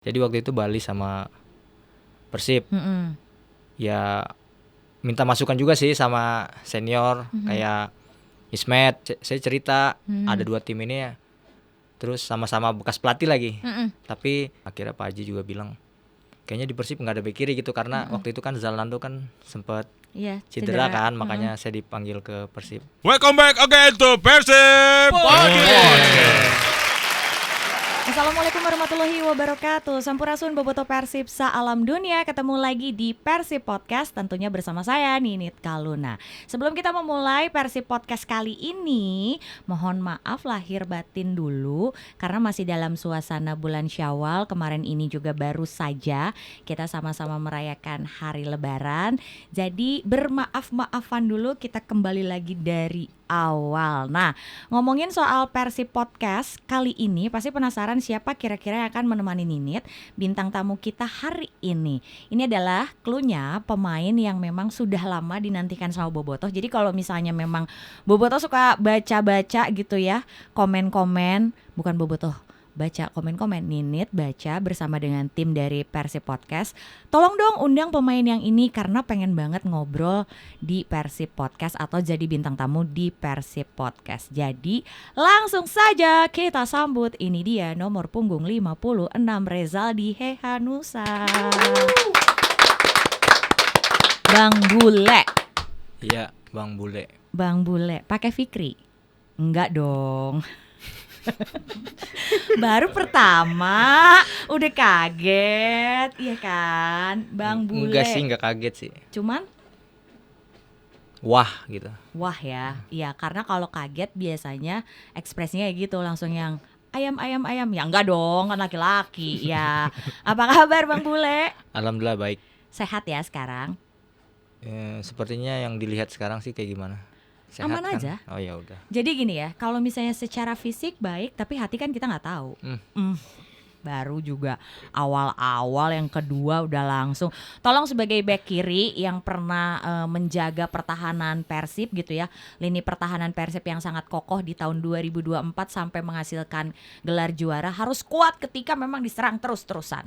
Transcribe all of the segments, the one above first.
Jadi waktu itu Bali sama Persib. Ya minta masukan juga sih sama senior kayak Ismet. Saya cerita ada 2 tim ini ya. Terus sama-sama bekas pelatih lagi. Tapi akhirnya Pak Haji juga bilang kayaknya di Persib nggak ada bek kiri gitu karena waktu itu kan Zalando kan sempat cedera kan, makanya saya dipanggil ke Persib. Welcome back again to Persib Podcast. Assalamualaikum warahmatullahi wabarakatuh. Sampurasun boboto Persib sa-alam dunia. Ketemu lagi di Persib Podcast, tentunya bersama saya Ninit Kaluna. Sebelum kita memulai Persib Podcast kali ini, mohon maaf lahir batin dulu karena masih dalam suasana bulan Syawal. Kemarin ini juga baru saja kita sama-sama merayakan hari Lebaran. Jadi bermaaf-maafan dulu, kita kembali lagi dari awal. Nah, ngomongin soal Persib Podcast kali ini, pasti penasaran siapa kira-kira yang akan menemani Ninit, bintang tamu kita hari ini. Ini adalah cluenya pemain yang memang sudah lama dinantikan sama Bobotoh. Jadi kalau misalnya memang Bobotoh suka baca-baca gitu ya, komen-komen, bukan Bobotoh, baca komen-komen, Ninit baca bersama dengan tim dari Persib Podcast. Tolong dong undang pemain yang ini karena pengen banget ngobrol di Persib Podcast atau jadi bintang tamu di Persib Podcast. Jadi langsung saja kita sambut, ini dia nomor punggung 56 Rezaldi Hehanusa. Bang Bule. Iya, Bang Bule. Bang Bule, pakai Fikri? Enggak dong. Baru pertama udah kaget, iya kan Bang Bule? Enggak sih, enggak kaget sih. Cuman wah gitu. Wah ya, iya karena kalau kaget biasanya ekspresinya kayak gitu, langsung yang ayam. Ya enggak dong, kan laki-laki ya. Apa kabar Bang Bule? Alhamdulillah baik. Sehat ya sekarang? Sepertinya yang dilihat sekarang sih kayak gimana? Sehat aman kan? aja. Oh ya udah. Jadi gini ya, kalau misalnya secara fisik baik, tapi hati kan kita nggak tahu. Baru juga awal-awal, yang kedua udah langsung. Tolong sebagai bek kiri yang pernah menjaga pertahanan Persib gitu ya, lini pertahanan Persib yang sangat kokoh di tahun 2024 sampai menghasilkan gelar juara, harus kuat ketika memang diserang terus-terusan.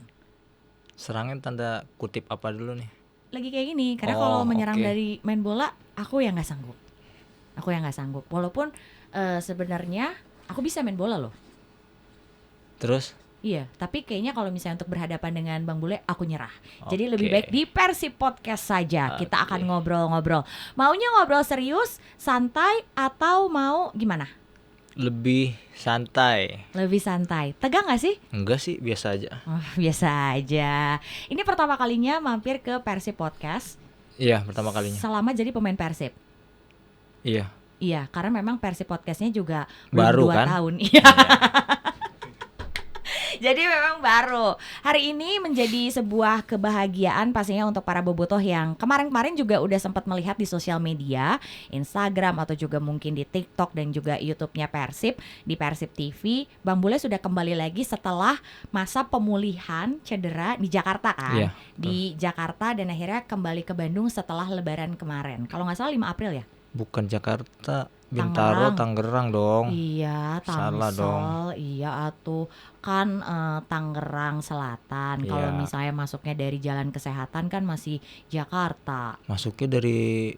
Serangnya tanda kutip apa dulu nih? Lagi kayak gini, karena kalau menyerang dari main bola, aku yang nggak sanggup. Walaupun sebenarnya aku bisa main bola loh. Terus? Iya, tapi kayaknya kalau misalnya untuk berhadapan dengan Bang Bule, aku nyerah. Jadi lebih baik di Persib Podcast saja. Kita akan ngobrol-ngobrol. Maunya ngobrol serius, santai, atau mau gimana? Lebih santai. Lebih santai. Tegang gak sih? Enggak sih, biasa aja. Oh, biasa aja. Ini pertama kalinya mampir ke Persib Podcast. Iya, pertama kalinya. Selama jadi pemain Persib. Iya, karena memang Persib Podcastnya juga baru 2 kan? tahun. Iya. Jadi memang baru. Hari ini menjadi sebuah kebahagiaan pastinya untuk para bobotoh yang kemarin-kemarin juga udah sempat melihat di sosial media, Instagram atau juga mungkin di TikTok dan juga YouTube-nya Persib, di Persib TV. Bang Bule sudah kembali lagi setelah masa pemulihan cedera di Jakarta kan? Iya. Di Jakarta, dan akhirnya kembali ke Bandung setelah Lebaran kemarin. Kalau nggak salah 5 April ya? Bukan Jakarta, Bintaro, Tangerang dong. Iya, Tangsel. Salah dong. Iya atuh, kan Tangerang Selatan. Iya. Kalau misalnya masuknya dari Jalan Kesehatan kan masih Jakarta. Masuknya dari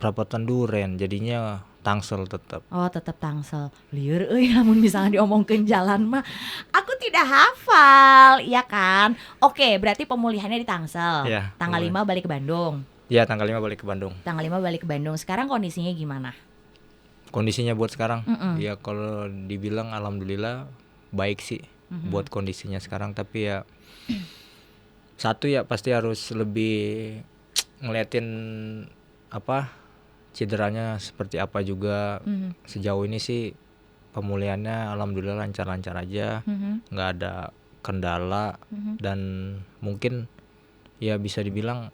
Perapatan Duren, jadinya Tangsel tetap. Oh, tetap Tangsel. Lieur euy, lamun misalnya diomongkeun jalan mah aku tidak hafal, iya kan? Oke, berarti pemulihannya di Tangsel. Iya, Tanggal 5 balik ke Bandung. Iya, tanggal 5 balik ke Bandung. Tanggal 5 balik ke Bandung. Sekarang kondisinya gimana? Kondisinya buat sekarang? Ya kalau dibilang alhamdulillah baik sih buat kondisinya sekarang. Tapi ya satu ya pasti harus lebih ngeliatin apa cederanya seperti apa juga. Sejauh ini sih pemulihannya alhamdulillah lancar-lancar aja, nggak ada kendala. Dan mungkin ya bisa dibilang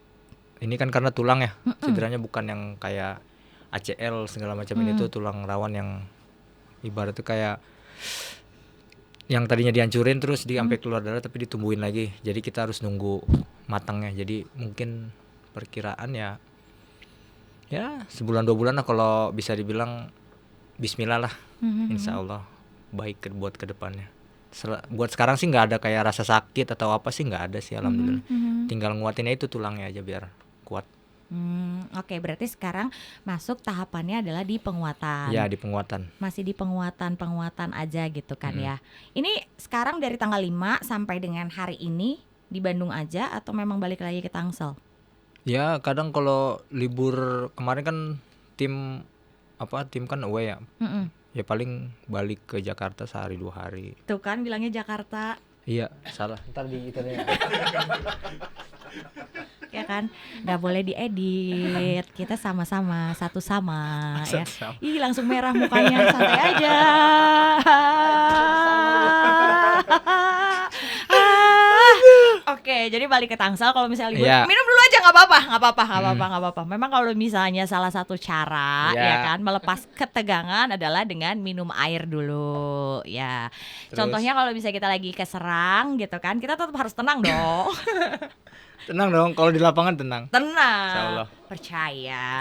ini kan karena tulang ya, cederanya bukan yang kayak ACL segala macam. Ini tuh tulang rawan yang ibaratnya kayak yang tadinya dihancurin terus sampai keluar darah tapi ditumbuhin lagi. Jadi kita harus nunggu matangnya. Jadi mungkin perkiraan ya sebulan 2 bulan lah kalau bisa dibilang. Bismillah lah. Insya Allah baik buat kedepannya. Buat sekarang sih nggak ada kayak rasa sakit atau apa sih, nggak ada sih alhamdulillah. Tinggal nguatinnya itu tulangnya aja biar kuat. Oke, berarti sekarang masuk tahapannya adalah di penguatan. Ya, di penguatan. Masih di penguatan aja gitu kan ya. Ini sekarang dari tanggal 5 sampai dengan hari ini di Bandung aja atau memang balik lagi ke Tangsel? Ya, kadang kalau libur kemarin kan tim kan away ya. Ya paling balik ke Jakarta sehari 2 hari. Tuh kan bilangnya Jakarta. Iya, salah. Ntar di itunya. Ya kan, nggak boleh diedit. Kita sama-sama, satu sama ya. Ih, langsung merah mukanya, santai aja. Oke, jadi balik ke Tangsel. Kalau misalnya libur, minum dulu aja, nggak apa-apa. Memang kalau misalnya salah satu cara ya kan melepas ketegangan adalah dengan minum air dulu ya. Terus, contohnya kalau misalnya kita lagi keserang gitu kan, kita tetap harus tenang dong. Tenang dong, kalau di lapangan tenang. Tenang. Percaya.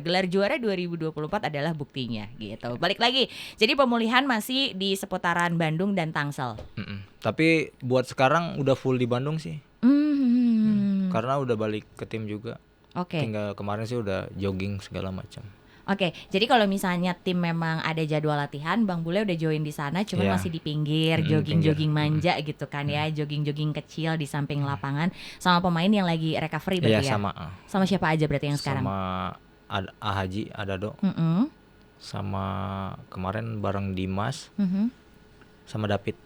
Gelar juara 2024 adalah buktinya gitu. Balik lagi. Jadi pemulihan masih di seputaran Bandung dan Tangsel. Tapi buat sekarang udah full di Bandung sih. Karena udah balik ke tim juga. Oke. Tinggal kemarin sih udah jogging segala macam. Oke, jadi kalau misalnya tim memang ada jadwal latihan, Bang Bule udah join di sana, cuman masih di pinggir, jogging manja gitu kan ya, jogging kecil di samping lapangan, sama pemain yang lagi recovery berarti ya? Sama siapa aja berarti yang sekarang? Sama Haji, Adado, sama kemarin bareng Dimas, sama David.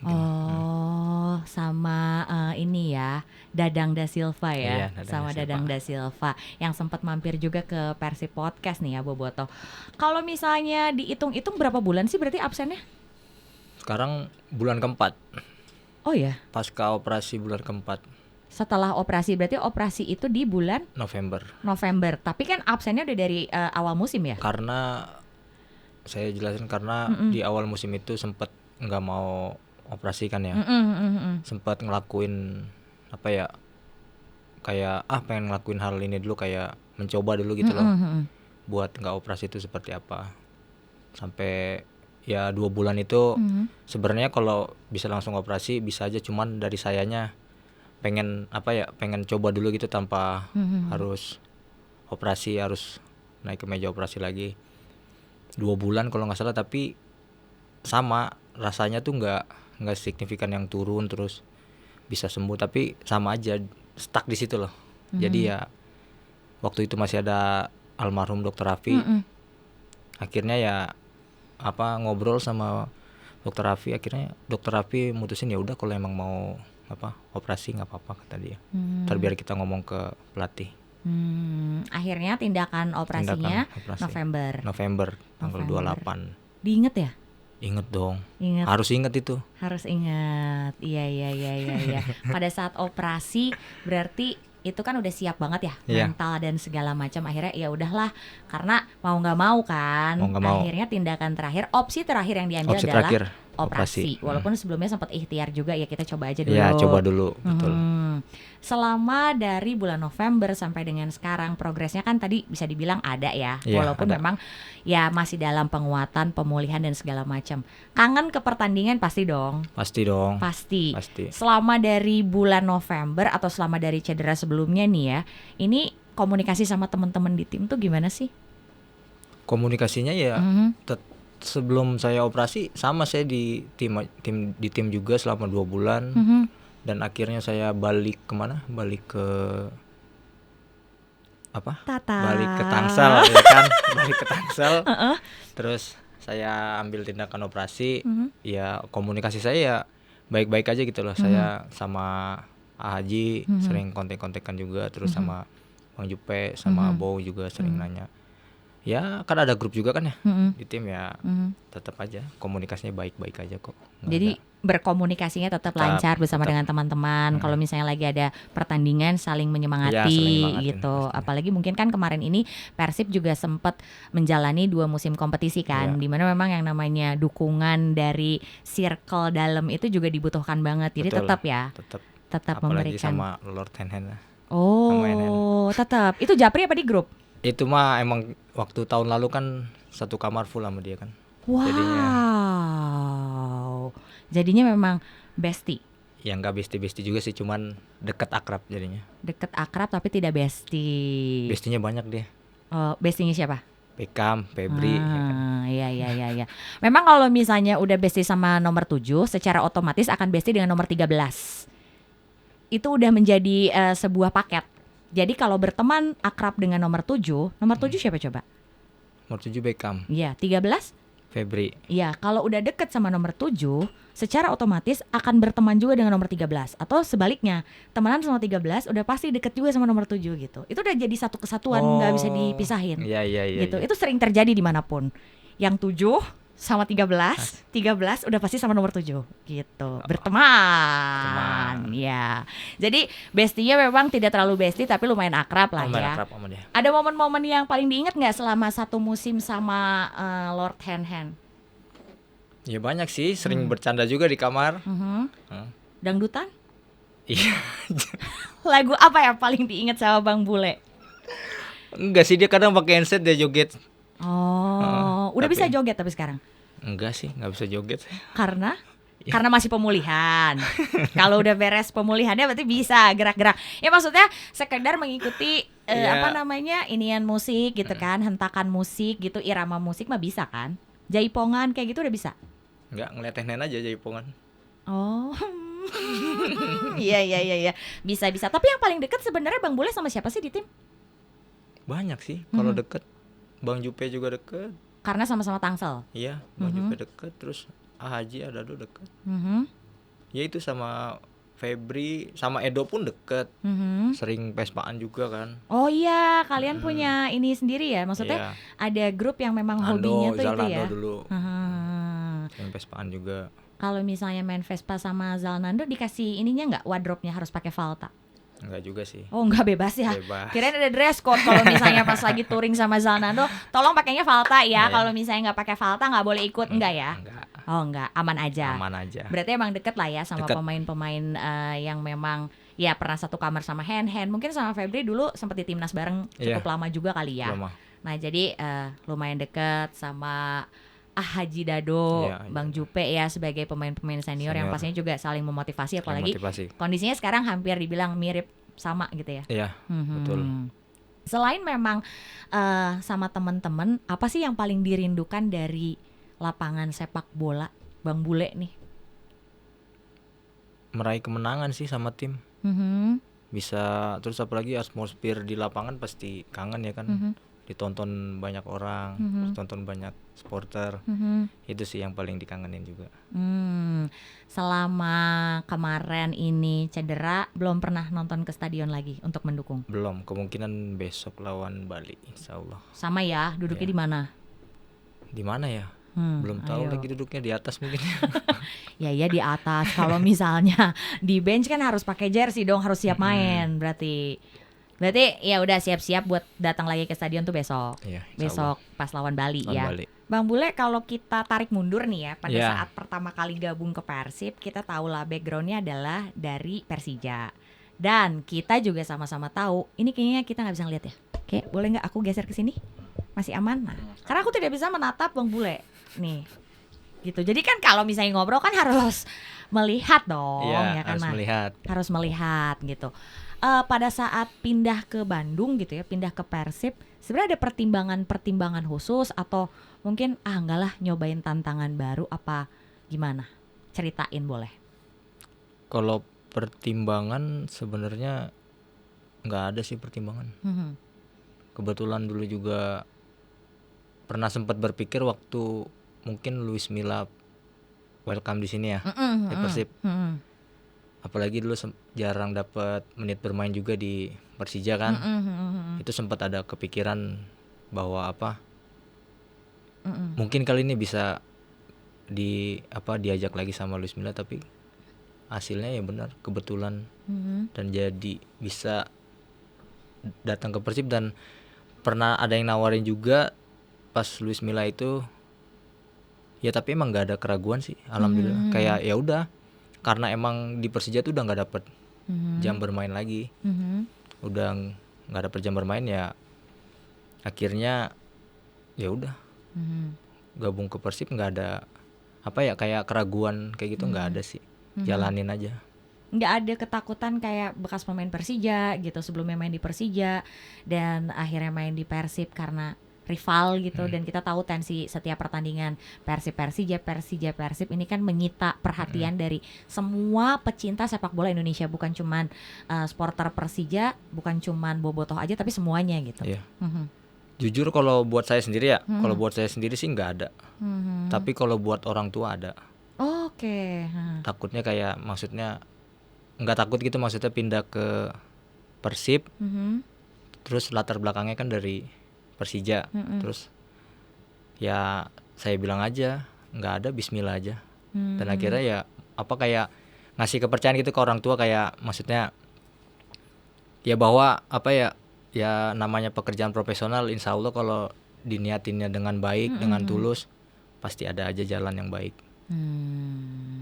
Oh, sama ini ya, Dadang Da Silva ya, Dadang Dadang Da Silva yang sempat mampir juga ke Persib Podcast nih ya, Boboto. Kalau misalnya dihitung-hitung berapa bulan sih berarti absennya? Sekarang bulan keempat. Oh ya? Pasca operasi bulan keempat. Setelah operasi, berarti operasi itu di bulan? November. Tapi kan absennya udah dari awal musim ya? Karena, saya jelasin karena di awal musim itu sempat nggak mau operasi kan ya, sempat ngelakuin apa ya, kayak pengen ngelakuin hal ini dulu, kayak mencoba dulu gitu loh, buat nggak operasi itu seperti apa. Sampai ya 2 bulan itu sebenarnya kalau bisa langsung operasi bisa aja, cuman dari sayanya pengen coba dulu gitu tanpa harus operasi, harus naik ke meja operasi lagi. 2 bulan kalau nggak salah, tapi sama rasanya tuh nggak signifikan yang turun terus bisa sembuh, tapi sama aja stuck di situ loh. Jadi ya waktu itu masih ada almarhum Dokter Raffi. Akhirnya ya ngobrol sama Dokter Raffi, akhirnya Dokter Raffi mutusin ya udah kalau emang mau operasi nggak apa-apa kata dia. Ntar biar kita ngomong ke pelatih. Akhirnya tindakan operasinya November tanggal 28. Diinget ya? Ingat dong. Harus ingat itu. Iya. Pada saat operasi berarti itu kan udah siap banget ya, mental dan segala macam. Akhirnya ya udahlah, karena mau nggak mau kan. Akhirnya tindakan terakhir, opsi terakhir yang diambil adalah operasi. Walaupun sebelumnya sempat ikhtiar juga ya, kita coba aja dulu. Ya, coba dulu, betul. Selama dari bulan November sampai dengan sekarang progresnya kan tadi bisa dibilang ada ya, walaupun memang ya masih dalam penguatan, pemulihan dan segala macam. Kangen ke pertandingan pasti dong. Pasti. Selama dari bulan November atau selama dari cedera sebelumnya nih ya, ini komunikasi sama teman-teman di tim tuh gimana sih? Komunikasinya ya sebelum saya operasi sama, saya di tim juga selama 2 bulan. Dan akhirnya saya balik kemana? Balik ke balik ke Tangsel ya kan, balik ke Tangsel. Terus saya ambil tindakan operasi. Ya komunikasi saya ya baik-baik aja gitu loh. Saya sama Haji sering kontek-kontekan juga, terus sama Bang Jupe sama Bow juga sering nanya. Ya kan ada grup juga kan ya di tim ya, tetap aja komunikasinya baik-baik aja kok. Jadi berkomunikasinya tetap lancar bersama dengan teman-teman. Kalau misalnya lagi ada pertandingan saling menyemangati gitu. Pastinya. Apalagi mungkin kan kemarin ini Persib juga sempat menjalani 2 musim kompetisi kan, dimana memang yang namanya dukungan dari circle dalam itu juga dibutuhkan banget. Jadi tetap apalagi memberikan. Sama Lord Henhen. Tetap. Itu Japri apa di grup? Itu mah emang waktu tahun lalu kan satu kamar full sama dia kan. Wow. Jadinya Jadinya memang bestie. Ya nggak besti juga sih, cuman deket akrab jadinya. Deket akrab tapi tidak bestie. Bestinya banyak dia. Oh, bestinya siapa? Beckham, Febri. Ya kan? Iya. Memang kalau misalnya udah bestie sama nomor 7, secara otomatis akan bestie dengan nomor 13. Itu udah menjadi sebuah paket. Jadi kalau berteman akrab dengan nomor 7 siapa coba? Nomor 7 Beckham, Iya, 13? Febri. Iya, kalau udah deket sama nomor 7, secara otomatis akan berteman juga dengan nomor 13. Atau sebaliknya, temenan sama 13 udah pasti deket juga sama nomor 7 gitu. Itu udah jadi satu kesatuan, nggak bisa dipisahin. Iya. Gitu. Itu sering terjadi dimanapun. Yang 7 sama 13 udah pasti sama nomor 7 gitu. Berteman. Ya. Jadi bestinya memang tidak terlalu bestie tapi lumayan akrab lah ya. Akrab sama dia. Ada momen-momen yang paling diingat nggak selama satu musim sama Lord Hen? Ya banyak sih, sering bercanda juga di kamar. Dangdutan? Iya. Lagu apa yang paling diingat sama Bang Bule? Enggak sih, dia kadang pakai handset dia joget. Udah tapi- bisa joget tapi sekarang? Enggak sih, nggak bisa joget. Karena masih pemulihan. Kalau udah beres pemulihannya berarti bisa gerak-gerak. Ya maksudnya sekedar mengikuti inian musik gitu kan, hentakan musik gitu, irama musik mah bisa kan? Jaipongan kayak gitu udah bisa. Enggak, ngeliat Nen aja jaipongan. Oh. Iya. Bisa. Tapi yang paling dekat sebenarnya Bang Bule sama siapa sih di tim? Banyak sih, kalau deket. Bang Jupe juga deket. Karena sama-sama Tangsel. Iya, Bang Jupe deket. Terus Haji Adado deket. Ya itu sama Febri, sama Edo pun deket. Sering pespaan juga kan. Oh iya, kalian punya ini sendiri ya? Maksudnya Iya. ada grup yang memang Ando, hobinya tuh itu Zalando ya? dulu. Hmm. Sering pespaan juga. Kalau misalnya main Vespa sama Zalando dikasih ininya nggak, wardrobe-nya harus pakai Valta? Enggak juga sih. Oh nggak, bebas ya? Bebas. Kirain ada dress code kalau misalnya pas lagi touring sama Zalando, tolong pakainya Valta ya. Iya. Kalau misalnya nggak pakai Valta nggak boleh ikut, enggak ya? Enggak, Oh enggak, aman aja. aman aja. Berarti emang deket lah ya sama Deket. pemain-pemain yang memang ya pernah satu kamar sama Hen. Mungkin sama Febri dulu sempat di timnas bareng cukup Iya. lama juga kali ya. Lama. Nah jadi lumayan deket sama Haji Dado, Iya, Bang Jupe ya sebagai pemain-pemain senior yang Senior. pastinya juga saling memotivasi, apalagi Motivasi. kondisinya sekarang hampir dibilang mirip sama gitu ya. Iya, betul. Selain memang sama teman-teman, apa sih yang paling dirindukan dari lapangan sepak bola Bang Bule nih? Meraih kemenangan sih sama tim. Mhm. Bisa, terus apalagi atmosfer di lapangan pasti kangen ya kan. Ditonton banyak orang, terus tonton banyak supporter. Itu sih yang paling dikangenin juga. Selama kemarin ini cedera, belum pernah nonton ke stadion lagi untuk mendukung. Belum, kemungkinan besok lawan Bali, insya Allah. Sama ya, duduknya Iya. di mana? Di mana ya? Belum tahu ayo. lagi duduknya, di atas mungkin. Ya di atas. Kalau misalnya di bench kan harus pakai jersey dong, harus siap main. Berarti ya udah siap-siap buat datang lagi ke stadion tuh besok. Iya, insya Besok pas lawan Bali Allah. ya. Lawan Bali. Bang Bule, kalau kita tarik mundur nih ya, pada Iya. saat pertama kali gabung ke Persib, kita tahu lah backgroundnya adalah dari Persija. Dan kita juga sama-sama tahu, ini kayaknya kita nggak bisa ngeliat ya. Oke, boleh nggak aku geser ke sini? Masih aman? Nah, karena aku tidak bisa menatap Bang Bule nih. Gitu. Jadi kan kalau misalnya ngobrol kan harus melihat dong, Iya, ya kan? harus Nah, melihat. harus melihat gitu. Pada saat pindah ke Bandung gitu ya, pindah ke Persib, sebenarnya ada pertimbangan khusus atau mungkin enggak lah nyobain tantangan baru apa gimana? Ceritain boleh. Kalau pertimbangan sebenarnya nggak ada sih pertimbangan. Kebetulan dulu juga pernah sempat berpikir waktu mungkin Luis Milla welcome di sini ya, di Persib. Apalagi dulu jarang dapat menit bermain juga di Persija kan. Itu sempat ada kepikiran bahwa mungkin kali ini bisa diajak lagi sama Luis Milla, tapi hasilnya ya benar kebetulan dan jadi bisa datang ke Persib. Dan pernah ada yang nawarin juga pas Luis Milla itu ya, tapi emang nggak ada keraguan sih, alhamdulillah. Kayak ya udah, karena emang di Persija tuh udah nggak dapet jam bermain lagi, udah nggak dapet jam bermain ya, akhirnya ya udah gabung ke Persib. Nggak ada apa ya kayak keraguan kayak gitu nggak ada sih. Jalanin aja. Nggak ada ketakutan kayak bekas pemain Persija gitu sebelumnya main di Persija dan akhirnya main di Persib karena rival gitu, dan kita tahu tensi setiap pertandingan Persija Persib ini kan menyita perhatian dari semua pecinta sepak bola Indonesia, bukan cuman supporter Persija, bukan cuman bobotoh aja tapi semuanya gitu. Iya. Jujur kalau buat saya sendiri ya, kalau buat saya sendiri sih nggak ada. Tapi kalau buat orang tua ada. Oke. Takutnya kayak maksudnya nggak takut gitu, maksudnya pindah ke Persib, terus latar belakangnya kan dari Persija, terus ya saya bilang aja nggak ada, Bismillah aja. Dan akhirnya ya apa kayak ngasih kepercayaan gitu ke orang tua, kayak maksudnya ya bahwa apa ya namanya pekerjaan profesional, insya Allah kalau diniatinnya dengan baik, dengan tulus, pasti ada aja jalan yang baik.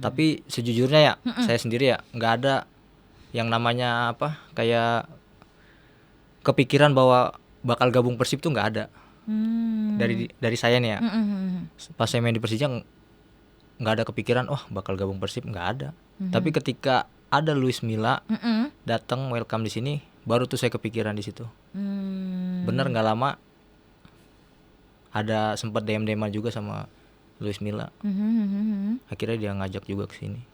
Tapi sejujurnya ya saya sendiri ya nggak ada yang namanya apa kayak kepikiran bahwa bakal gabung Persib tuh nggak ada. Dari saya nih ya, pas saya main di Persija nggak ada kepikiran bakal gabung Persib, nggak ada. Tapi ketika ada Luis Milla datang welcome di sini, baru tuh saya kepikiran di situ. Bener nggak lama ada sempat DM-an juga sama Luis Milla. Akhirnya dia ngajak juga ke sini.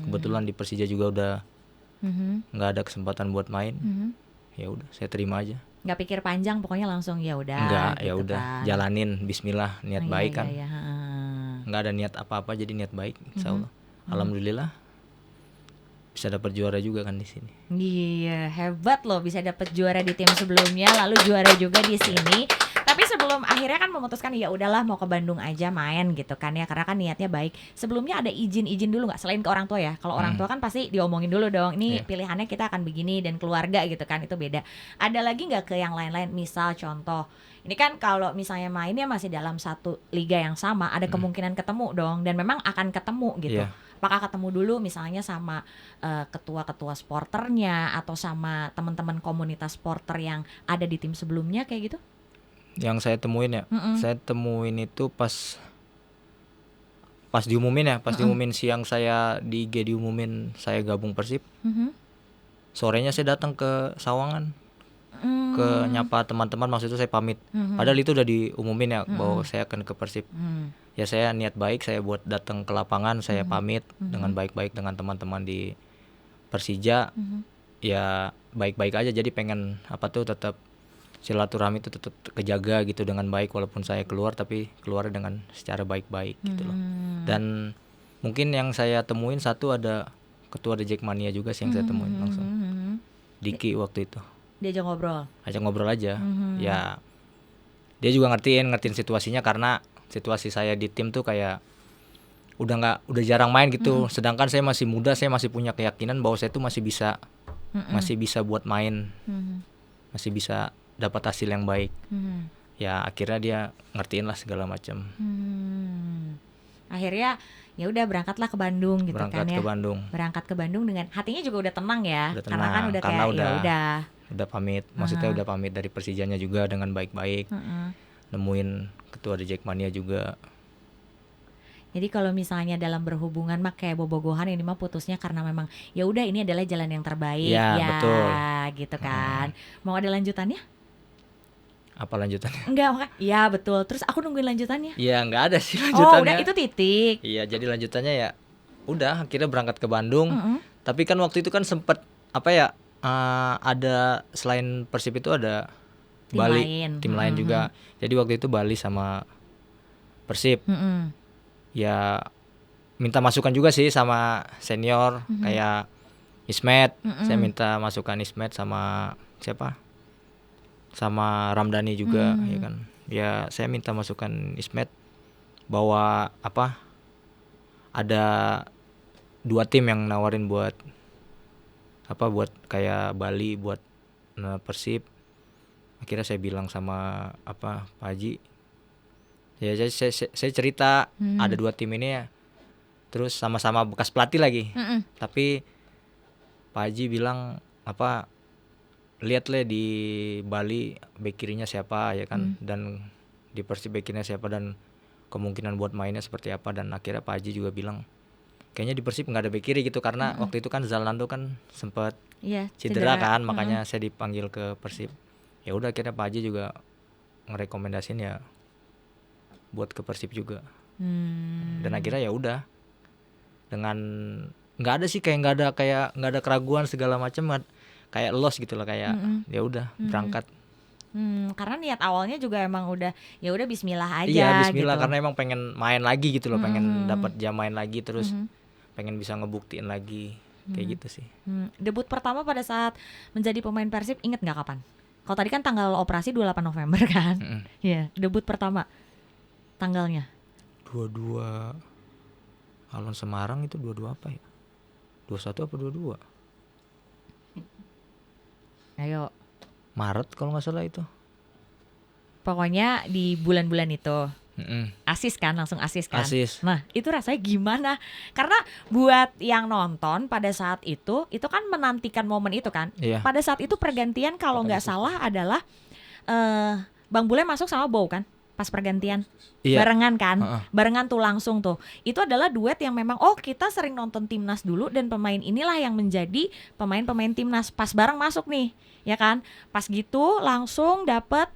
Kebetulan di Persija juga udah nggak ada kesempatan buat main. Ya udah, saya terima aja. Nggak pikir panjang, pokoknya langsung ya udah. Enggak, gitu ya udah, kan. jalanin Bismillah, niat baik kan. Iya. Nggak ada niat apa-apa, jadi niat baik, insya Allah. Alhamdulillah bisa dapat juara juga kan di sini. Iya, hebat loh bisa dapat juara di tim sebelumnya, lalu juara juga di sini. Tapi sebelum akhirnya kan memutuskan ya udahlah mau ke Bandung aja main gitu kan ya, karena kan niatnya baik. Sebelumnya ada izin dulu nggak, selain ke orang tua ya? Kalau orang tua kan pasti diomongin dulu dong, ini pilihannya kita akan begini dan keluarga gitu kan, itu beda. Ada lagi nggak ke yang lain-lain? Misal contoh, ini kan kalau misalnya mainnya masih dalam satu liga yang sama, ada kemungkinan ketemu dong, dan memang akan ketemu gitu. Apakah ketemu dulu misalnya sama ketua-ketua sporternya atau sama teman-teman komunitas sporter yang ada di tim sebelumnya kayak gitu? Yang saya temuin ya, saya temuin itu pas diumumin ya, diumumin siang, saya di IG diumumin saya gabung Persib. Sorenya saya datang ke Sawangan, ke nyapa teman-teman, maksud itu saya pamit. Padahal itu udah diumumin ya bahwa saya akan ke Persib. Ya saya niat baik, saya buat datang ke lapangan, saya pamit dengan baik-baik dengan teman-teman di Persija. Ya baik-baik aja, jadi pengen apa tuh tetap silaturahmi itu tetap kejaga gitu dengan baik, walaupun saya keluar tapi keluar dengan secara baik-baik gitu loh. Dan mungkin yang saya temuin satu, ada ketua The Jackmania juga sih yang saya temuin langsung. Diki waktu itu. Diajak ngobrol. Ajak ngobrol aja. Ya dia juga ngertiin situasinya, karena situasi saya di tim tuh kayak udah jarang main gitu. Sedangkan saya masih muda, saya masih punya keyakinan bahwa saya tuh masih bisa buat main. Masih bisa dapat hasil yang baik. Ya akhirnya dia ngertiin lah segala macam. Akhirnya ya udah berangkatlah ke Bandung gitu kan ya. Berangkat ke Bandung dengan hatinya juga udah tenang ya. Udah Karena kan udah karena kayak udah pamit. Maksudnya udah pamit dari Persijanya juga dengan baik-baik. Nemuin ketua The Jackmania juga. Jadi kalau misalnya dalam berhubungan mah kayak bobogohan, ini mah putusnya karena memang ya udah ini adalah jalan yang terbaik ya betul. Gitu kan. Mau ada lanjutannya? Apa lanjutannya? Enggak, ya betul. Terus aku nungguin lanjutannya. Iya, nggak ada sih lanjutannya. Oh, udah itu titik. Iya, jadi lanjutannya ya udah akhirnya berangkat ke Bandung. Tapi kan waktu itu kan sempet ada selain Persib itu ada tim lain juga. Jadi waktu itu Bali sama Persib. Ya minta masukan juga sih sama senior kayak Ismet. Saya minta masukan Ismet sama siapa? Sama Ramdhani juga, ya kan. Ya saya minta masukan Ismet bahwa ada 2 tim yang nawarin buat kayak Bali, buat Persib. Akhirnya saya bilang sama Pak Haji, ya saya cerita ada 2 tim ini ya, terus sama-sama bekas pelatih lagi. Tapi Pak Haji bilang lihat di Bali bek kirinya siapa ya kan, dan di Persib bek kirinya siapa, dan kemungkinan buat mainnya seperti apa, dan akhirnya Pak Haji juga bilang kayaknya di Persib nggak ada bek kiri gitu, karena waktu itu kan Zalando kan sempat cedera kan, makanya saya dipanggil ke Persib. Ya udah akhirnya Pak Haji juga ngerekomendasiin ya buat ke Persib juga. Dan akhirnya ya udah, dengan nggak ada keraguan segala macam, kayak los gitu lah, kayak ya udah berangkat. Karena niat awalnya juga emang udah ya udah Bismillah aja. Iya Bismillah gitu. Karena emang pengen main lagi gitu loh, pengen dapat jam main lagi, terus pengen bisa ngebuktiin lagi kayak gitu sih. Debut pertama pada saat menjadi pemain Persib inget nggak kapan? Kalau tadi kan tanggal operasi 28 November kan? Iya, debut pertama tanggalnya 22 Alon Semarang itu 22 apa ya? 21 apa 22? Ayo. Maret kalau nggak salah itu. Pokoknya di bulan-bulan itu. Asis kan, langsung asis kan. Asis. Nah itu rasanya gimana? Karena buat yang nonton pada saat itu kan menantikan momen itu kan. Iya. Pada saat itu pergantian kalau nggak salah adalah Bang Bule masuk sama Bow kan, pas pergantian. Iya. Barengan kan, barengan tuh langsung tuh. Itu adalah duet yang memang kita sering nonton timnas dulu, dan pemain inilah yang menjadi pemain-pemain timnas. Pas bareng masuk nih, ya kan? Pas gitu langsung dapat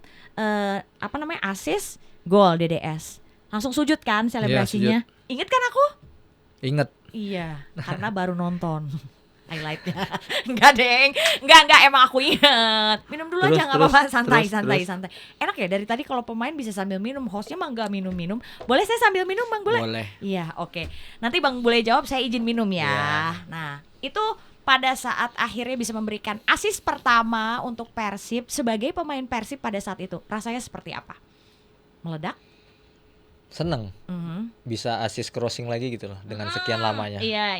asis, gol DDS. Langsung sujud kan selebrasinya. Iya, Ingat kan aku? Ingat. Iya, karena baru nonton highlightnya. Enggak deng, enggak emang aku ingat. Minum dulu aja nggak apa-apa, santai. Enak ya dari tadi kalau pemain bisa sambil minum, hostnya mah nggak minum. Boleh saya sambil minum Bang Bule? Boleh. Iya, oke. Nanti Bang Bule jawab, saya izin minum ya. Yeah. Nah itu pada saat akhirnya bisa memberikan asis pertama untuk Persib sebagai pemain Persib pada saat itu, rasanya seperti apa? Meledak? Seneng. Bisa asis crossing lagi gitu loh dengan sekian lamanya. Iya,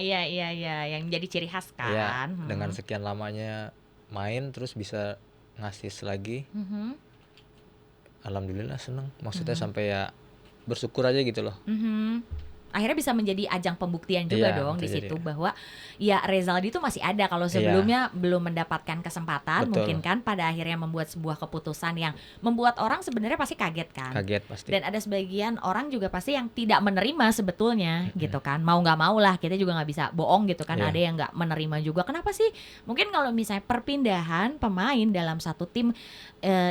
yang jadi ciri khas kan. Iya, dengan sekian lamanya main terus bisa ngasis lagi. Alhamdulillah seneng. Maksudnya sampai ya bersyukur aja gitu loh. Akhirnya bisa menjadi ajang pembuktian juga dong di situ bahwa ya Rezaldi itu masih ada, kalau sebelumnya belum mendapatkan kesempatan. Betul. Mungkin kan pada akhirnya membuat sebuah keputusan yang membuat orang sebenarnya pasti kaget kan. Kaget pasti. Dan ada sebagian orang juga pasti yang tidak menerima sebetulnya gitu kan. Mau nggak mau lah, kita juga nggak bisa bohong gitu kan. Ada yang nggak menerima juga. Kenapa sih? Mungkin kalau misalnya perpindahan pemain dalam satu tim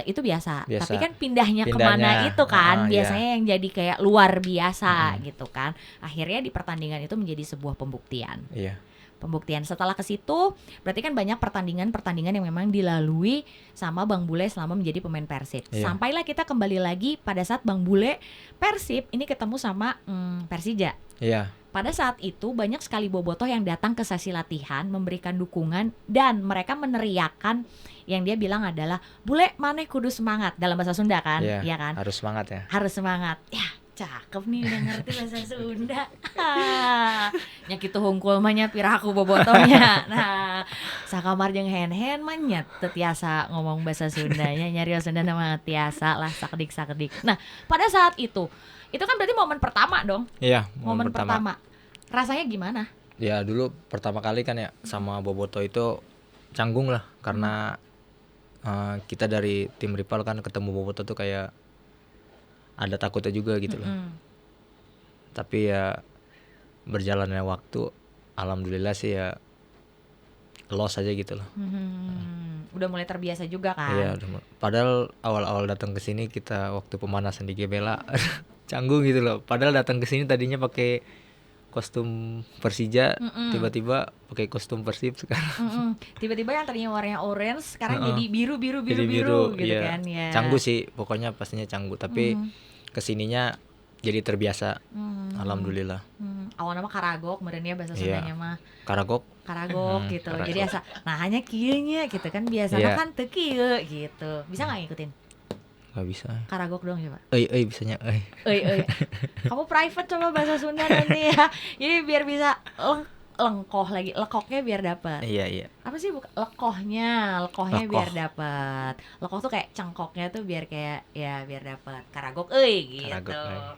itu biasa. Tapi kan pindahnya kemana itu kan biasanya yang jadi kayak luar biasa gitu kan. Akhirnya di pertandingan itu menjadi sebuah pembuktian. Iya. Pembuktian setelah ke situ berarti kan banyak pertandingan yang memang dilalui sama Bang Bule selama menjadi pemain Persib. Sampailah kita kembali lagi pada saat Bang Bule Persib ini ketemu sama Persija. Iya. Pada saat itu banyak sekali bobotoh yang datang ke sesi latihan memberikan dukungan, dan mereka meneriakan yang dia bilang adalah Bule maneh kudu semangat, dalam bahasa Sunda kan. Iya kan? Harus semangat ya. Harus semangat. Ya, cakep nih udah ngerti bahasa Sunda. Nya kitu hungkul mah nya piraku bobotohnya. Nah, sakamar jeung hen-hen mah nya teu tiasa ngomong bahasa Sundanya, nyari Sunda mah tiasa lah sakedik. Nah, pada saat itu kan berarti momen pertama dong. Iya, momen pertama. Rasanya gimana? Ya dulu pertama kali kan ya sama Boboto itu canggung lah, karena kita dari tim rival kan ketemu Boboto tuh kayak ada takutnya juga gitu loh. Tapi ya berjalannya waktu, alhamdulillah sih ya los aja gitu loh. Udah mulai terbiasa juga kan? Iya, padahal awal-awal datang ke sini kita waktu pemanasan di Gebela canggung gitu loh. Padahal datang ke sini tadinya pakai kostum Persija, tiba-tiba pakai kostum Persib sekarang. Tiba-tiba yang tadinya warnanya orange sekarang jadi biru gitu kan ya. Canggung sih, pokoknya pastinya canggung, tapi kesininya jadi terbiasa. Alhamdulillah. Awal nama Karagok, kemudian bahasa Sundanya mah Karagok gitu. Karagok. Jadi asa nah hanya kieu nya gitu kan, biasanya kan teu kieu gitu. Bisa enggak ngikutin? Gak bisa. Karagok dong coba. Bisanya Kamu private coba bahasa Sunda nanti ya. Jadi biar bisa lengkoh lagi, lekoknya biar dapet. Iya. Apa sih lekohnya Lekoh. biar dapet. Lekoh tuh kayak cengkoknya tuh biar kayak ya biar dapet. Karagok gitu. Karagok,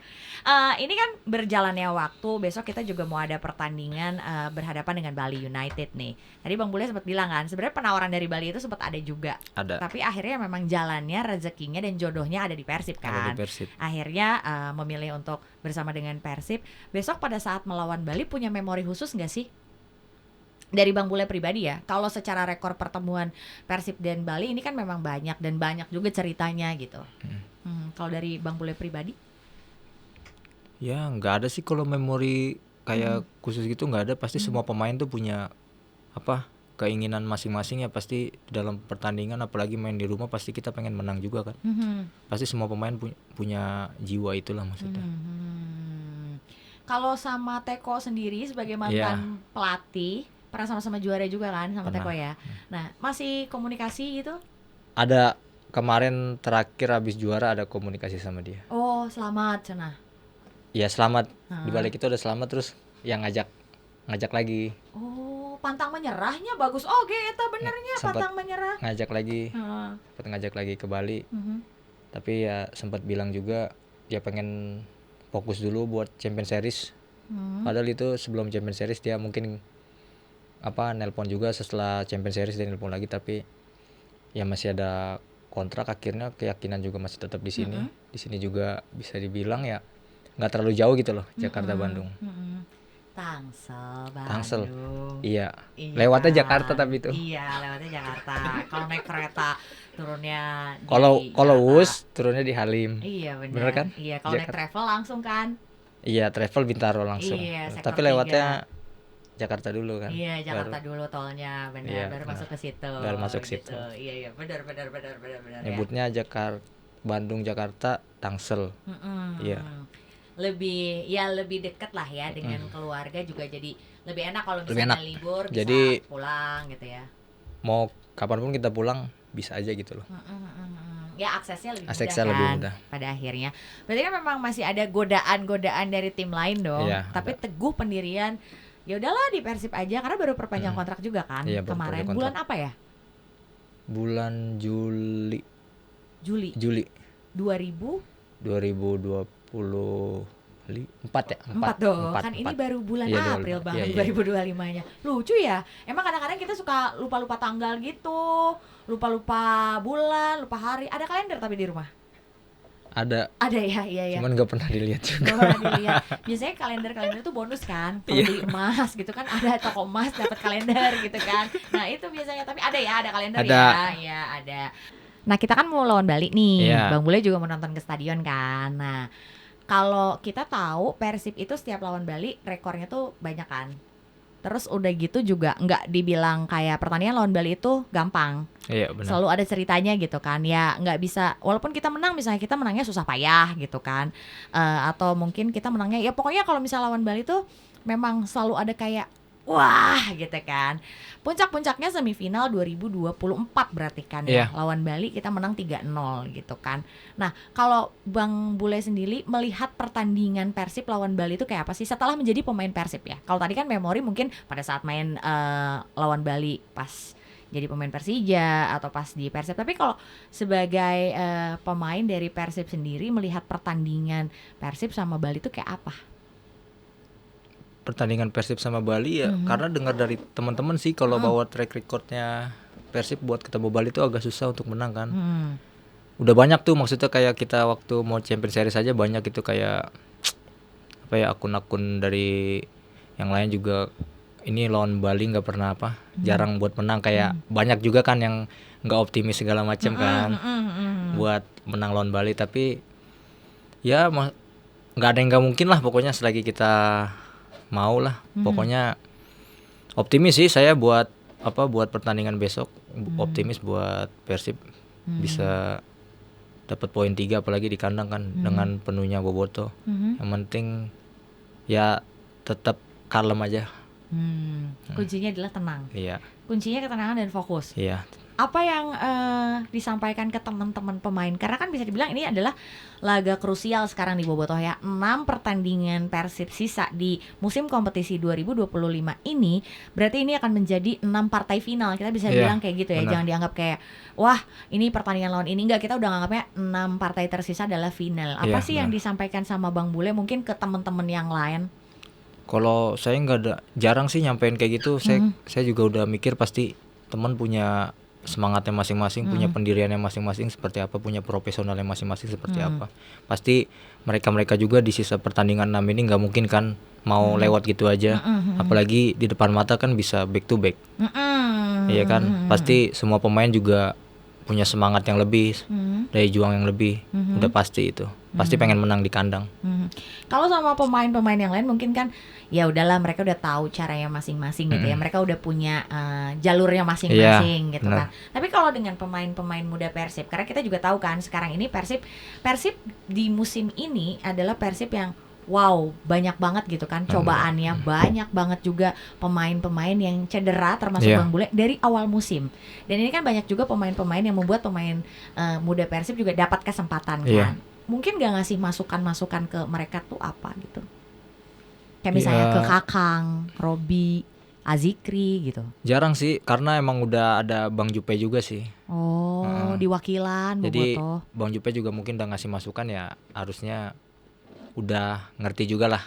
Ini kan berjalannya waktu, besok kita juga mau ada pertandingan berhadapan dengan Bali United nih. Tadi Bang Bule sempat bilang kan, sebenarnya penawaran dari Bali itu sempat ada juga. Ada. Tapi akhirnya memang jalannya, rezekinya dan jodohnya ada di Persib kan. Ada di Persib. Akhirnya memilih untuk bersama dengan Persib. Besok pada saat melawan Bali punya memori khusus nggak sih? Dari Bang Bule pribadi ya, kalau secara rekor pertemuan Persib dan Bali ini kan memang banyak dan banyak juga ceritanya gitu. Kalau dari Bang Bule pribadi? Ya nggak ada sih kalau memori kayak khusus gitu, nggak ada. Pasti semua pemain tuh punya apa keinginan masing-masing ya, pasti dalam pertandingan apalagi main di rumah pasti kita pengen menang juga kan. Pasti semua pemain punya jiwa itulah maksudnya. Kalau sama Teko sendiri sebagai mantan pelatih, pernah sama-sama juara juga kan sama Pernah. Teko ya. Nah, masih komunikasi gitu? Ada kemarin terakhir habis juara ada komunikasi sama dia. Oh, selamat cenah. Ya selamat, di balik itu ada selamat, terus yang ngajak lagi. Oh, pantang menyerahnya bagus. Oke, eta benernya Sempat pantang menyerah. ngajak lagi, sempat ngajak lagi ke Bali. Tapi ya sempat bilang juga dia pengen fokus dulu buat Champions Series. Padahal itu sebelum Champions Series dia mungkin nelpon juga, setelah Champions Series dia nelpon lagi, tapi ya masih ada kontrak, akhirnya keyakinan juga masih tetap di sini. Di sini juga bisa dibilang ya nggak terlalu jauh gitu loh, Jakarta Bandung. Tangsel, Tangsel. Bandung. Iya. Iya. Lewatnya Jakarta tapi itu. Iya, lewatnya Jakarta. Kalau naik kereta turunnya di Kalau Jakarta. Wus turunnya di Halim. Iya benar. Bener kan? Iya, kalau naik Jakarta. travel langsung kan. Iya, travel Bintaro langsung. Iya, sektor Tapi lewatnya Jakarta dulu kan. Iya, Jakarta dulu tolnya, benar. Iya, baru masuk ke situ. baru masuk gitu. situ. Iya, benar. Nyebutnya Bandung Jakarta Tangsel. Iya. Lebih dekat lah ya dengan keluarga, juga jadi lebih enak kalau Lebih misalnya enak. libur bisa Jadi, pulang gitu ya. Mau kapanpun kita pulang bisa aja gitu loh. Ya aksesnya lebih Aksesnya mudah lebih kan mudah. pada akhirnya. Berarti kan memang masih ada godaan dari tim lain dong. Iya, Tapi ada. teguh pendirian. Ya udahlah di Persib aja karena baru perpanjang kontrak juga kan Iya, baru kemarin. perpanjang Bulan kontrak. apa ya? Bulan Juli Juli 2004 2024 ya? dong. Kan ini baru bulan Iya, April 25. banget Iya, iya. 2025-nya. Lucu ya. Emang kadang-kadang kita suka lupa-lupa tanggal gitu. Lupa-lupa bulan, lupa hari. Ada kalender tapi di rumah. Ada, Ada ya, iya. cuman nggak pernah dilihat juga. Gak pernah dilihat. Biasanya kalender itu bonus kan. Kalau beli emas gitu kan, ada toko emas dapat kalender gitu kan. Nah itu biasanya, tapi ada kalender Ada. ya. Iya ada. Nah kita kan mau lawan Bali nih. Iya. Bang Bule juga mau nonton ke stadion kan. Nah kalau kita tahu Persib itu setiap lawan Bali rekornya tuh banyak kan. Terus udah gitu juga nggak dibilang kayak pertandingan lawan Bali itu gampang. Iya benar. Selalu ada ceritanya gitu kan. Ya nggak bisa, walaupun kita menang, misalnya kita menangnya susah payah gitu kan. Atau mungkin kita menangnya, ya pokoknya kalau misalnya lawan Bali tuh memang selalu ada kayak wah gitu kan. Puncak-puncaknya semifinal 2024 berarti kan ya. Iya. Lawan Bali kita menang 3-0 gitu kan. Nah kalau Bang Bule sendiri melihat pertandingan Persib lawan Bali itu kayak apa sih setelah menjadi pemain Persib ya? Kalau tadi kan memori mungkin pada saat main lawan Bali pas jadi pemain Persija atau pas di Persib. Tapi kalau sebagai pemain dari Persib sendiri melihat pertandingan Persib sama Bali itu kayak apa? Pertandingan Persib sama Bali ya, karena dengar dari teman-teman sih kalau bawa track recordnya Persib buat ketemu Bali itu agak susah untuk menang kan. Udah banyak tuh, maksudnya kayak kita waktu mau Champions Series aja banyak gitu kayak akun-akun dari yang lain juga ini lawan Bali nggak pernah jarang buat menang, kayak banyak juga kan yang nggak optimis segala macam kan buat menang lawan Bali. Tapi ya nggak ada yang nggak mungkin lah, pokoknya selagi kita mau lah. Pokoknya optimis sih saya buat pertandingan besok. Optimis buat Persib bisa dapat poin 3 apalagi di kandang kan dengan penuhnya Boboto. Yang penting ya tetap kalem aja. Kuncinya adalah tenang. Iya. Kuncinya ketenangan dan fokus. Iya. apa yang disampaikan ke teman-teman pemain? Karena kan bisa dibilang ini adalah laga krusial sekarang di Bobotoh ya. 6 pertandingan Persib sisa di musim kompetisi 2025 ini, berarti ini akan menjadi 6 partai final. Kita bisa bilang kayak gitu ya. Benar. Jangan dianggap kayak wah, ini pertandingan lawan ini, enggak, kita udah nganggapnya 6 partai tersisa adalah final. Apa sih yang disampaikan sama Bang Bule mungkin ke teman-teman yang lain? Kalau saya nggak ada, jarang sih nyampein kayak gitu. Saya juga udah mikir pasti teman punya semangatnya masing-masing, punya pendiriannya masing-masing seperti apa, punya profesionalnya masing-masing seperti apa. Pasti mereka juga di sisa pertandingan 6 ini nggak mungkin kan mau lewat gitu aja. Apalagi di depan mata kan bisa back to back. Iya kan, pasti semua pemain juga punya semangat yang lebih, daya juang yang lebih. Udah pasti itu. Pasti pengen menang di kandang. Kalau sama pemain-pemain yang lain mungkin kan ya udahlah, mereka udah tahu caranya masing-masing gitu ya. Mereka udah punya jalurnya masing-masing gitu kan. Tapi kalau dengan pemain-pemain muda Persib, karena kita juga tahu kan sekarang ini Persib di musim ini adalah Persib yang wow, banyak banget gitu kan cobaannya, banyak banget juga pemain-pemain yang cedera termasuk Bang Bule dari awal musim. Dan ini kan banyak juga pemain-pemain yang membuat pemain muda Persib juga dapat kesempatan kan. Mungkin gak ngasih masukan-masukan ke mereka tuh apa gitu? Kayak misalnya ke Kakang, Robi, Azikri gitu. Jarang sih, karena emang udah ada Bang Jupe juga sih. Di wakilan Jadi Bobotoh. Bang Jupe juga mungkin udah ngasih masukan ya, harusnya udah ngerti juga lah.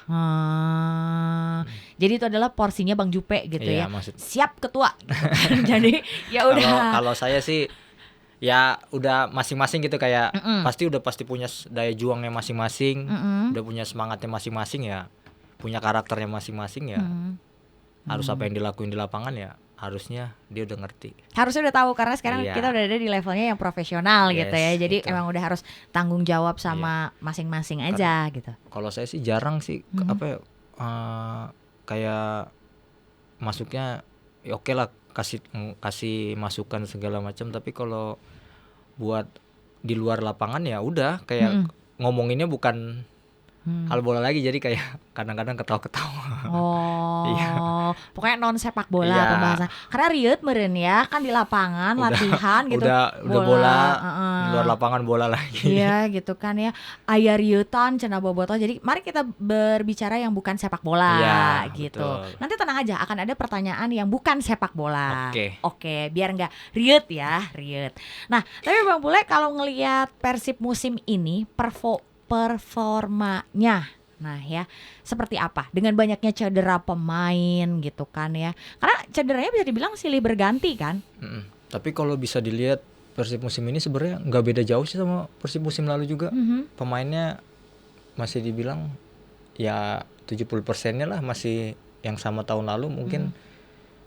Jadi itu adalah porsinya Bang Jupe gitu ya. Maksud. Siap ketua. Gitu kan. Jadi ya udah. Kalau saya sih ya udah masing-masing gitu, kayak pasti punya daya juangnya masing-masing, udah punya semangatnya masing-masing ya, punya karakternya masing-masing ya. Harus apa yang dilakuin di lapangan ya harusnya dia udah ngerti. Harusnya udah tahu karena sekarang kita udah ada di levelnya yang profesional gitu ya. Jadi emang udah harus tanggung jawab sama masing-masing aja gitu. Kalau saya sih jarang sih kayak masuknya ya oke lah, kasih masukan segala macam, tapi kalau buat di luar lapangan ya udah kayak ngomonginnya bukan hal bola lagi, jadi kayak kadang-kadang ketawa-ketawa. Pokoknya non sepak bola pembahasan. Karena riut meureun ya kan di lapangan latihan gitu. Udah bola, di luar lapangan bola lagi. Iya gitu kan ya. Aya rieutan cenah Bobotoh. Jadi mari kita berbicara yang bukan sepak bola gitu. Betul. Nanti tenang aja, akan ada pertanyaan yang bukan sepak bola. Oke, biar enggak riut ya, riut. Nah, tapi Bang Bule kalau ngelihat Persib musim ini performanya, nah ya seperti apa dengan banyaknya cedera pemain gitu kan ya, karena cederanya bisa dibilang silih berganti kan. Tapi kalau bisa dilihat Persib musim ini sebenarnya nggak beda jauh sih sama Persib musim lalu juga. Pemainnya masih dibilang ya 70%-nya lah masih yang sama tahun lalu. Mungkin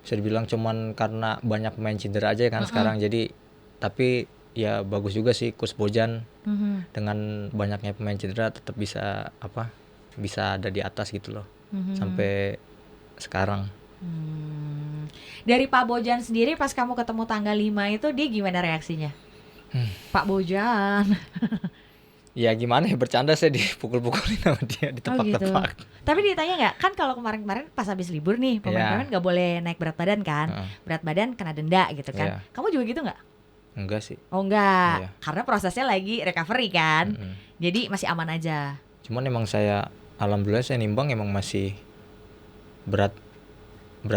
bisa dibilang cuman karena banyak pemain cedera aja kan sekarang. Jadi tapi ya bagus juga sih Coach Bojan dengan banyaknya pemain cedera tetap bisa ada di atas gitu loh sampai sekarang. Dari Pak Bojan sendiri pas kamu ketemu tanggal 5 itu dia gimana reaksinya? Pak Bojan. Ya gimana ya, bercanda, saya dipukul-pukulin sama dia, ditepak-tepak. Gitu. Tapi ditanya nggak, kan kalau kemarin-kemarin pas habis libur nih pemain-pemain nggak boleh naik berat badan kan, berat badan kena denda gitu kan. Kamu juga gitu nggak? Enggak sih. Oh enggak, karena prosesnya lagi recovery kan, jadi masih aman aja. Cuman emang saya alhamdulillah saya nimbang emang masih berat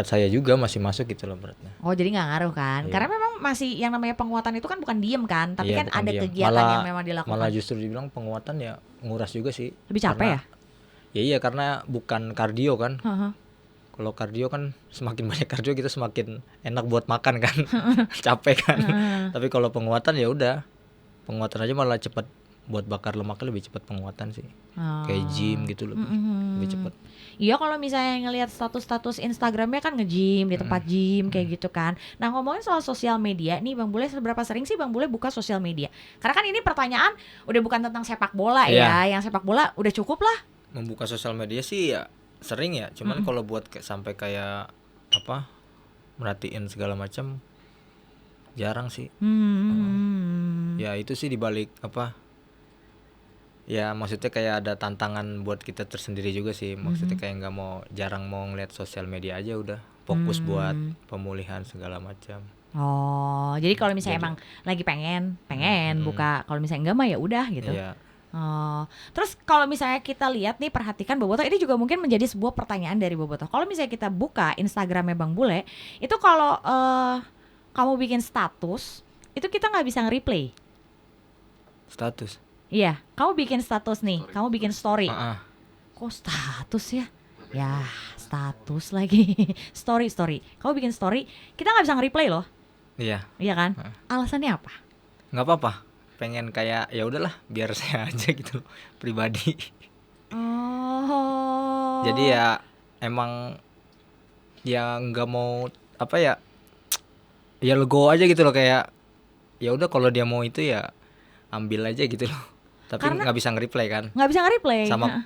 saya juga masih masuk gitu loh beratnya. Oh jadi nggak ngaruh kan? Karena memang masih yang namanya penguatan itu kan bukan diem kan, tapi kan ada kegiatan yang memang dilakukan. Malah justru dibilang penguatan ya nguras juga sih. Lebih capek ya? Iya karena bukan kardio kan. Kalau kardio kan semakin banyak kardio kita semakin enak buat makan kan. Capek kan. Tapi kalau penguatan ya udah, penguatan aja malah cepat, buat bakar lemaknya lebih cepat penguatan sih. Kayak gym gitu loh, lebih cepat. Iya kalau misalnya ngelihat status-status Instagramnya kan nge-gym di tempat gym kayak gitu kan. Nah ngomongin soal sosial media nih Bang Bule, seberapa sering sih Bang Bule buka sosial media? Karena kan ini pertanyaan udah bukan tentang sepak bola ya, yang sepak bola udah cukup lah. Membuka sosial media sih ya sering ya, cuman kalau buat sampai kayak merhatiin segala macam jarang sih. Ya itu sih dibalik Ya maksudnya kayak ada tantangan buat kita tersendiri juga sih. Maksudnya kayak jarang mau ngeliat sosial media aja, udah fokus buat pemulihan segala macam. Oh, jadi kalau misalnya emang lagi pengen buka, kalau misalnya enggak mah ya udah gitu. Iya. Oh, terus kalau misalnya kita lihat nih, perhatikan Boboto, ini juga mungkin menjadi sebuah pertanyaan dari Boboto. Kalau misalnya kita buka Instagramnya Bang Bule, itu kalau kamu bikin status, itu kita nggak bisa nge-replay. Status. Iya, kamu bikin status nih, kamu bikin story. Heeh. Kok status ya? Ya, status lagi. story. Kamu bikin story, kita nggak bisa nge-replay loh. Iya. Iya kan? Alasannya apa? Nggak apa-apa. Pengen kayak ya udahlah, biar saya aja gitu pribadi. Oh. Jadi ya emang ya nggak mau apa ya? Ya legowo aja gitu loh, kayak ya udah kalau dia mau itu ya ambil aja gitu loh. Tapi Karena nggak bisa nge-replay kan. nggak bisa nge-replay. Sama Nah.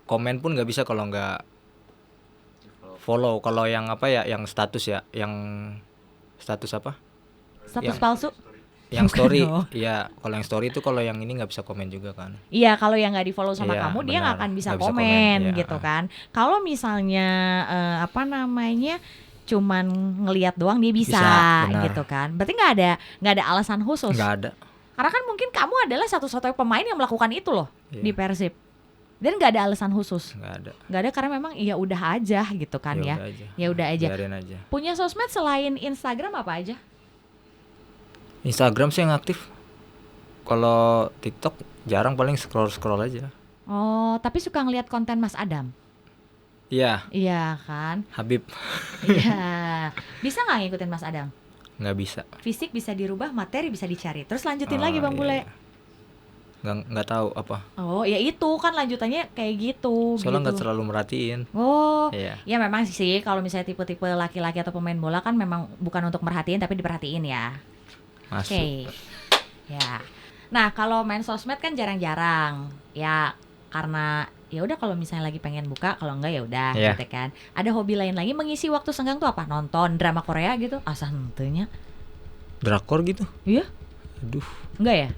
komen pun nggak bisa kalau nggak follow. Kalau yang apa ya, yang status ya, yang status apa? Status Yang- palsu. Yang Bukan story. dong. Iya, kalau yang story itu, kalau yang ini nggak bisa komen juga kan. Iya, kalau yang nggak di follow sama Iya, kamu, dia nggak benar. akan bisa Nggak bisa komen, komen, iya. gitu kan. Kalau misalnya apa namanya, cuman ngelihat doang dia bisa, benar. gitu kan. Berarti nggak ada alasan khusus. Nggak ada. Karena kan mungkin kamu adalah satu-satunya pemain yang melakukan itu loh Iya. di Persib. Dan nggak ada alasan khusus. Nggak ada. Nggak ada, karena memang ya udah aja gitu kan ya. Udah aja. Ya udah aja. Biarin aja. Punya sosmed selain Instagram apa aja? Instagram sih yang aktif. Kalau TikTok jarang, paling scroll aja. Oh, tapi suka ngelihat konten Mas Adam. Iya, Iya kan? Habib. Iya. Bisa nggak ngikutin Mas Adam? Nggak bisa. Fisik bisa dirubah, materi bisa dicari. Terus lanjutin Oh, lagi Bang iya, Bule. iya. Nggak tahu apa. Oh, ya itu kan lanjutannya kayak gitu. Soalnya nggak gitu. terlalu merhatiin. Oh, Iya. ya memang sih kalau misalnya tipe-tipe laki-laki atau pemain bola kan memang bukan untuk merhatiin tapi diperhatiin ya. Masuk. Oke. Ya. Nah, kalau main sosmed kan jarang-jarang. Ya karena ya udah, kalau misalnya lagi pengen buka, kalau enggak ya udah, Iya. gitu kan. Ada hobi lain lagi mengisi waktu senggang tuh apa? Nonton drama Korea gitu? Asa henteunya. Drakor gitu. Iya? Aduh. Enggak ya?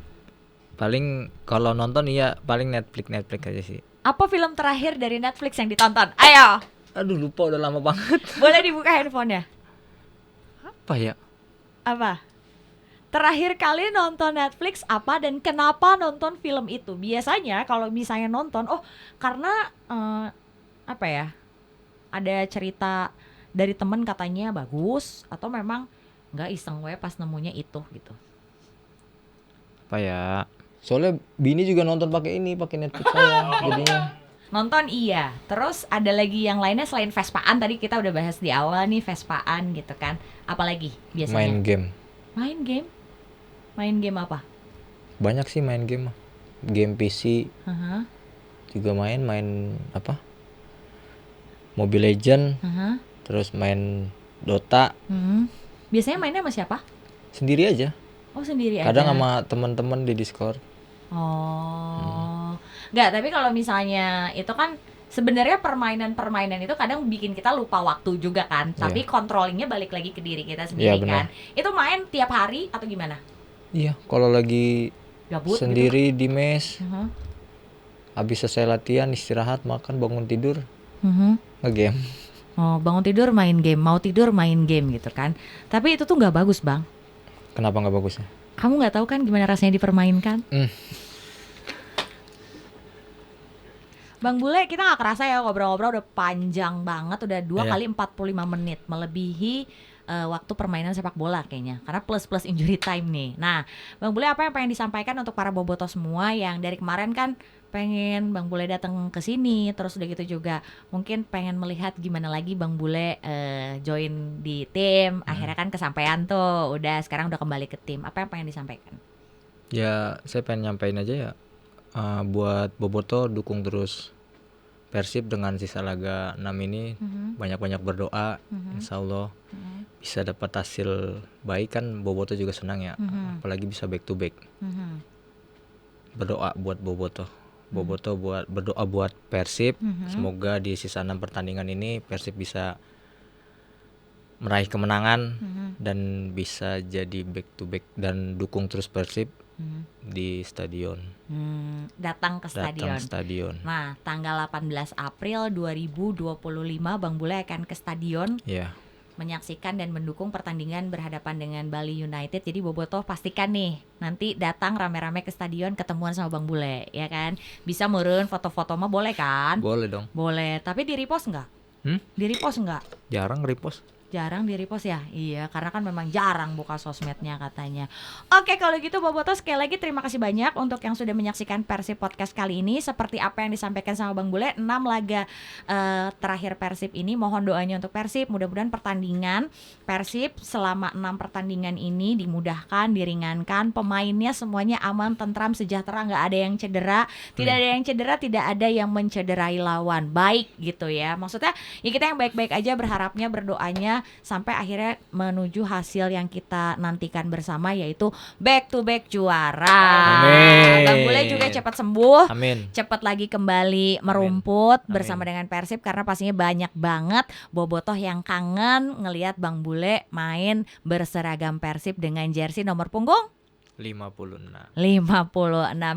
Paling kalau nonton iya paling Netflix aja sih. Apa film terakhir dari Netflix yang ditonton? Ayo, Aduh, lupa, udah lama banget. boleh dibuka handphonenya. Apa ya? Apa? Terakhir kali nonton Netflix apa dan kenapa nonton film itu? Biasanya kalau misalnya nonton, oh karena apa ya? Ada cerita dari temen katanya bagus, atau memang nggak, iseng we pas nemunya itu gitu. Apa ya? Soalnya bini juga nonton pakai Netflix saya jadinya. Nonton iya. Terus ada lagi yang lainnya selain Vespaan, tadi kita udah bahas di awal nih, Vespaan gitu kan. Apalagi biasanya? Main game. Main game? Main game apa? Banyak sih main game. Game PC Aha, juga main apa? Mobile Legend, aha, terus main Dota Biasanya mainnya sama siapa? sendiri aja. Oh, sendiri aja. Kadang sama teman-teman di Discord. Oh, nggak. Tapi kalau misalnya itu kan sebenarnya permainan itu kadang bikin kita lupa waktu juga kan. Iya. Tapi controllingnya balik lagi ke diri kita Iya, sendiri benar. kan. Itu main tiap hari atau gimana? Iya, kalau lagi Gabut sendiri di mes, gitu? Mhm, habis selesai latihan, istirahat, makan, bangun tidur, mhm. nge-game. Oh, bangun tidur main game, mau tidur main game gitu kan. Tapi itu tuh nggak bagus, Bang. Kenapa nggak bagusnya? Kamu nggak tahu kan gimana rasanya dipermainkan? Bang Bule, kita nggak kerasa ya ngobrol-ngobrol udah panjang banget, udah 2 Iya. kali 45 menit, melebihi waktu permainan sepak bola kayaknya, karena plus injury time nih. Nah, Bang Bule, apa yang pengen disampaikan untuk para boboto semua yang dari kemarin kan pengen Bang Bule datang ke sini, terus udah gitu juga mungkin pengen melihat gimana lagi Bang Bule join di tim, akhirnya kan kesampaian tuh, sekarang udah kembali ke tim. Apa yang pengen disampaikan? Ya, saya pengen nyampein aja ya, buat Boboto dukung terus Persib dengan sisa laga 6 ini. Banyak-banyak berdoa, insya Allah bisa dapat hasil baik kan. Boboto juga senang ya, apalagi bisa back to back. Berdoa buat Boboto berdoa buat Persib. Semoga di sisa 6 pertandingan ini Persib bisa meraih kemenangan dan bisa jadi back to back, dan dukung terus Persib di stadion. Datang ke stadion. Datang stadion. Nah, tanggal 18 April 2025 Bang Bule akan ke stadion. Iya. Menyaksikan dan mendukung pertandingan berhadapan dengan Bali United. Jadi Bobotoh pastikan nih nanti datang rame-rame ke stadion ketemuan sama Bang Bule, ya kan? Bisa meureun foto-foto mah boleh kan? Boleh dong. Boleh, tapi di repost nggak? Di repost nggak? Jarang repost. Jarang di repost ya? Iya, karena kan memang jarang buka sosmednya katanya. Oke, kalau gitu Bobotoh sekali lagi terima kasih banyak untuk yang sudah menyaksikan Persib Podcast kali ini. Seperti apa yang disampaikan sama Bang Bule, 6 laga terakhir Persib ini, mohon doanya untuk Persib. Mudah-mudahan pertandingan Persib selama 6 pertandingan ini dimudahkan, diringankan, pemainnya semuanya aman, tentram, sejahtera, nggak ada yang cedera. Tidak ada yang cedera, tidak ada yang mencederai lawan. Baik gitu ya. Maksudnya ya kita yang baik-baik aja, berharapnya, berdoanya sampai akhirnya menuju hasil yang kita nantikan bersama, yaitu back to back juara. Amin. Bang Bule juga cepat sembuh. Amin. Cepat lagi kembali merumput Amin. bersama dengan Persib, karena pastinya banyak banget Bobotoh yang kangen ngelihat Bang Bule main berseragam Persib dengan jersey nomor punggung 56.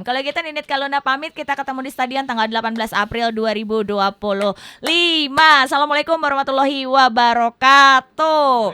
Kalau gitu Ninit Kaluna pamit, kita ketemu di stadion tanggal 18 April 2025. Assalamualaikum warahmatullahi wabarakatuh.